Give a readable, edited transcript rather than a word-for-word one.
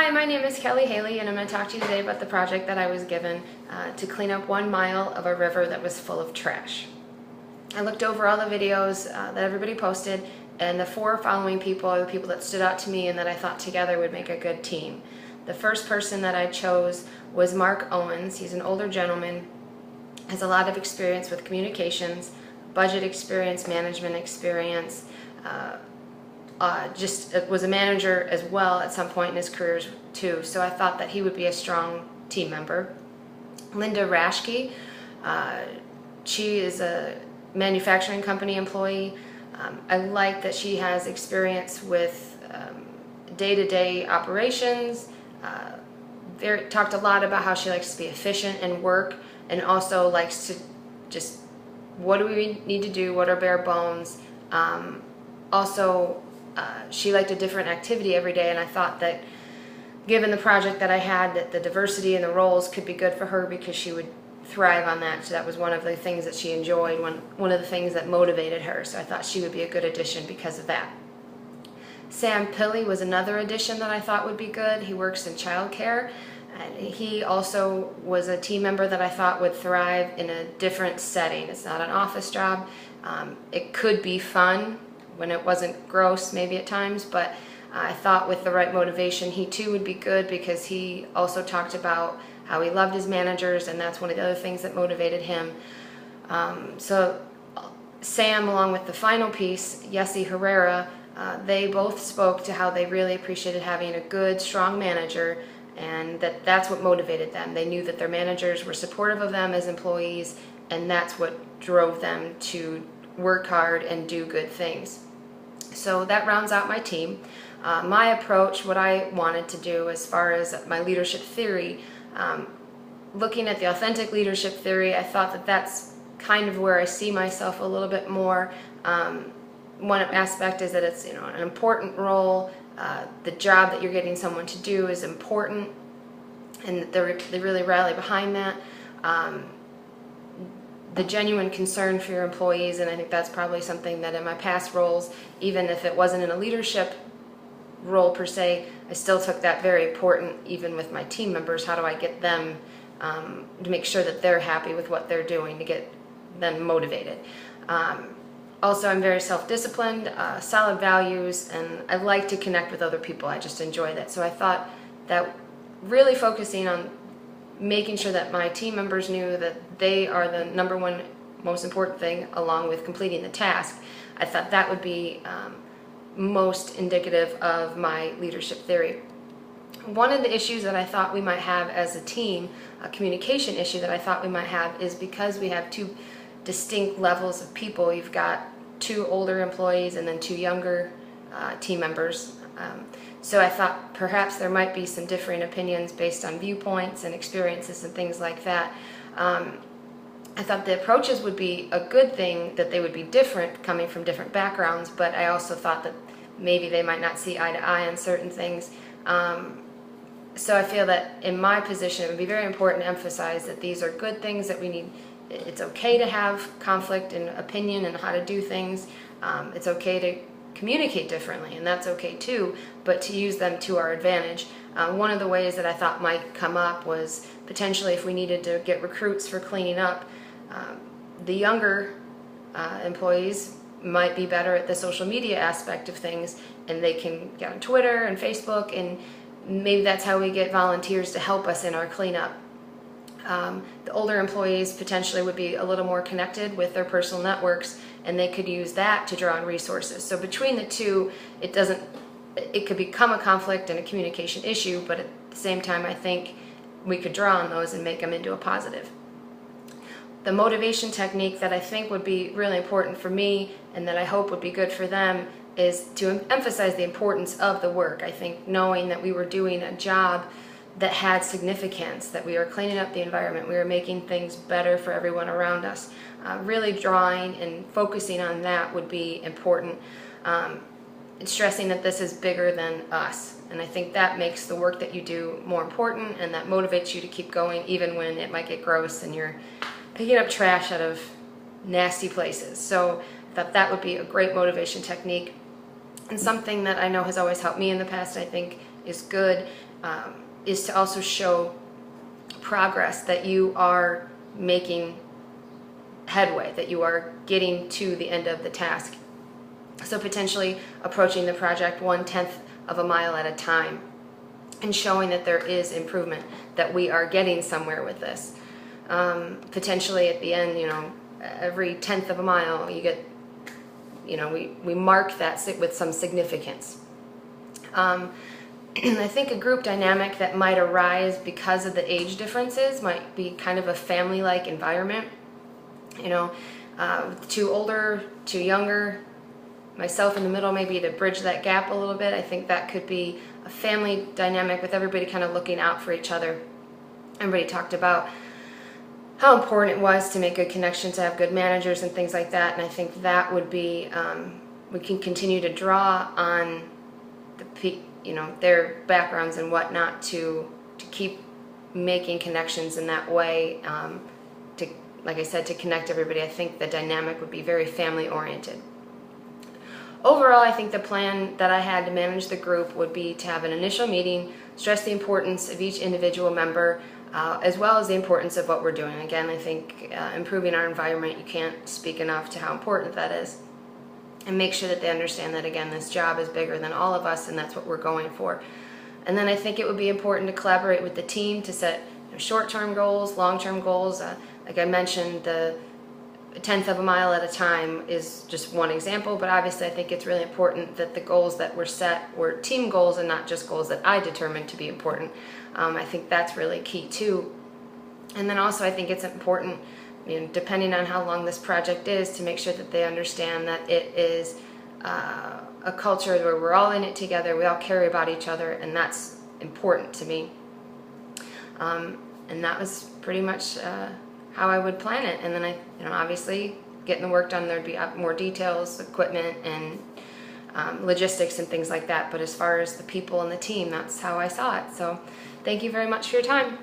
Hi, my name is Kelly Haley, and I'm going to talk to you today about the project that I was given to clean up 1 mile of a river that was full of trash. I looked over all the videos that everybody posted, and the 4 following people are the people that stood out to me and that I thought together would make a good team. The first person that I chose was Mark Owens. He's an older gentleman, has a lot of experience with communications, budget experience, management experience, just was a manager as well at some point in his career too, so I thought that he would be a strong team member. Linda Raschke, she is a manufacturing company employee. I like that she has experience with day-to-day operations. Talked a lot about how she likes to be efficient and work, and also likes to just, what do we need to do, what are bare bones. She liked a different activity every day, and I thought that given the project that I had, that the diversity in the roles could be good for her because she would thrive on that. So that was one of the things that she enjoyed, one of the things that motivated her. So I thought she would be a good addition because of that. Sam Pilley was another addition that I thought would be good. He works in childcare, and he also was a team member that I thought would thrive in a different setting. It's not an office job. It could be fun when it wasn't gross maybe at times, but I thought with the right motivation he too would be good, because he also talked about how he loved his managers, and that's one of the other things that motivated him. So Sam, along with the final piece, Yessi Herrera, they both spoke to how they really appreciated having a good, strong manager, and that's what motivated them. They knew that their managers were supportive of them as employees, and that's what drove them to work hard and do good things. So that rounds out my team. My approach, what I wanted to do as far as my leadership theory, looking at the authentic leadership theory, I thought that that's kind of where I see myself a little bit more. One aspect is that it's an important role. The job that you're getting someone to do is important, and they really rally behind that. The genuine concern for your employees, and I think that's probably something that in my past roles, even if it wasn't in a leadership role per se, I still took that very important, even with my team members. How do I get them to make sure that they're happy with what they're doing, to get them motivated? Also, I'm very self-disciplined, solid values, and I like to connect with other people. I just enjoy that. So I thought that really focusing on making sure that my team members knew that they are the #1 most important thing, along with completing the task, I thought that would be most indicative of my leadership theory. One of the issues that I thought we might have as a team, a communication issue that I thought we might have, is because we have 2 distinct levels of people. You've got 2 older employees and then 2 younger team members. So I thought perhaps there might be some differing opinions based on viewpoints and experiences and things like that. I thought the approaches would be a good thing, that they would be different coming from different backgrounds, but I also thought that maybe they might not see eye to eye on certain things. So I feel that in my position it would be very important to emphasize that these are good things that we need. It's okay to have conflict in opinion and how to do things. It's okay to communicate differently, and that's okay too, but to use them to our advantage. One of the ways that I thought might come up was potentially if we needed to get recruits for cleaning up. The younger employees might be better at the social media aspect of things, and they can get on Twitter and Facebook, and maybe that's how we get volunteers to help us in our cleanup. The older employees potentially would be a little more connected with their personal networks, and they could use that to draw on resources. So between the 2, it could become a conflict and a communication issue, but at the same time I think we could draw on those and make them into a positive. The motivation technique that I think would be really important for me, and that I hope would be good for them, is to emphasize the importance of the work. I think knowing that we were doing a job that had significance, that we were cleaning up the environment, we were making things better for everyone around us. Really drawing and focusing on that would be important. Stressing that this is bigger than us, and I think that makes the work that you do more important, and that motivates you to keep going even when it might get gross and you're picking up trash out of nasty places. So I thought that would be a great motivation technique, and something that I know has always helped me in the past, I think is good, is to also show progress, that you are making headway, that you are getting to the end of the task. So potentially approaching the project 1/10 of a mile at a time and showing that there is improvement, that we are getting somewhere with this. Potentially at the end, every 1/10 of a mile you get, we mark that with some significance. I think a group dynamic that might arise because of the age differences might be kind of a family-like environment. Two older, two younger, myself in the middle, maybe to bridge that gap a little bit. I think that could be a family dynamic with everybody kind of looking out for each other. Everybody talked about how important it was to make good connections, to have good managers and things like that. And I think that would be, we can continue to draw on their backgrounds and whatnot to keep making connections in that way. Like I said, to connect everybody. I think the dynamic would be very family oriented. Overall, I think the plan that I had to manage the group would be to have an initial meeting, stress the importance of each individual member, as well as the importance of what we're doing. Again, I think improving our environment, you can't speak enough to how important that is. And make sure that they understand that, again, this job is bigger than all of us, and that's what we're going for. And then I think it would be important to collaborate with the team to set short-term goals, long-term goals. Like I mentioned, the 1/10 of a mile at a time is just one example, but obviously I think it's really important that the goals that were set were team goals and not just goals that I determined to be important. I think that's really key too. And then also I think it's important, depending on how long this project is, to make sure that they understand that it is a culture where we're all in it together, we all care about each other, and that's important to me. And that was pretty much how I would plan it. And then obviously getting the work done, there'd be more details, equipment, and logistics and things like that. But as far as the people and the team, that's how I saw it. So thank you very much for your time.